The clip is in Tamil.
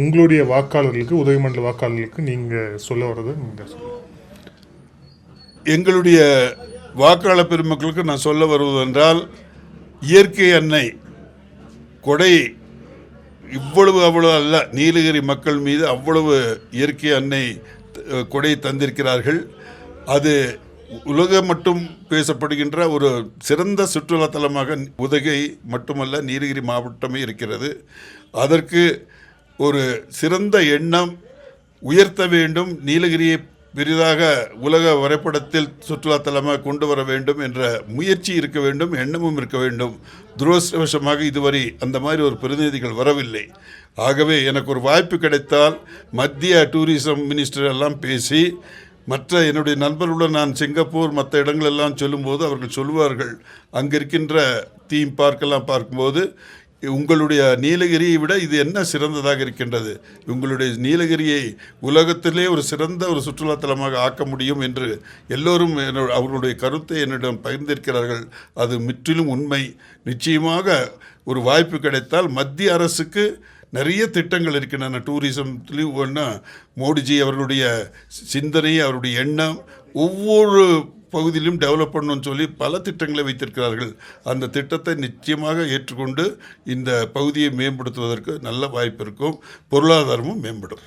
உங்களுடைய வாக்காளர்களுக்கு, உதயமண்டல வாக்காளர்களுக்கு நீங்கள் சொல்ல வர்றது நீங்கள் சொல்லுங்கள். எங்களுடைய வாக்காளர் பெருமக்களுக்கு நான் சொல்ல வருவதென்றால், இயற்கை அன்னை கொடை இவ்வளவு அவ்வளவு அல்ல, நீலகிரி மக்கள் மீது அவ்வளவு இயற்கை அன்னை கொடை தந்திருக்கிறார்கள். அது உலகம் மட்டும் பேசப்படுகின்ற ஒரு சிறந்த சுற்றுலாத்தலமாக உதகை மட்டுமல்ல நீலகிரி மாவட்டமே இருக்கிறது. அதற்கு ஒரு சிறந்த எண்ணம் உயர்த்த வேண்டும், நீலகிரியை பெரிதாக உலக வரைபடத்தில் சுற்றுலாத்தலமாக கொண்டு வர வேண்டும் என்ற முயற்சி இருக்க வேண்டும், எண்ணமும் இருக்க வேண்டும். துரதிருஷ்டவசமாக இதுவரை அந்த மாதிரி ஒரு பிரதிநிதிகள் வரவில்லை. ஆகவே எனக்கு ஒரு வாய்ப்பு கிடைத்தால் மத்திய டூரிசம் மினிஸ்டர் எல்லாம் பேசி, மற்ற என்னுடைய நண்பர்களுடன் நான் சிங்கப்பூர் மற்ற இடங்களெல்லாம் சொல்லும்போது அவர்கள் சொல்லுவார்கள், அங்கே இருக்கின்ற தீம் பார்க்கெல்லாம் பார்க்கும்போது உங்களுடைய நீலகிரியை விட இது என்ன சிறந்ததாக இருக்கின்றது, உங்களுடைய நீலகிரியை உலகத்திலே ஒரு சிறந்த ஒரு சுற்றுலாத்தலமாக ஆக்க முடியும் என்று எல்லோரும் அவர்களுடைய கருத்தை என்னிடம் பகிர்ந்திருக்கிறார்கள். அது முற்றிலும் உண்மை. நிச்சயமாக ஒரு வாய்ப்பு கிடைத்தால் மத்திய அரசுக்கு நிறைய திட்டங்கள் இருக்கின்றன டூரிசம்லேயும். ஒன்றா மோடிஜி அவர்களுடைய சிந்தனை, அவருடைய எண்ணம் ஒவ்வொரு பகுதியிலும் டெவலப் பண்ணணும்னு சொல்லி பல திட்டங்களை வைத்திருக்கிறார்கள். அந்த திட்டத்தை நிச்சயமாக ஏற்றுக்கொண்டு இந்த பகுதியை மேம்படுத்துவதற்கு நல்ல வாய்ப்பு இருக்கும், பொருளாதாரமும் மேம்படும்.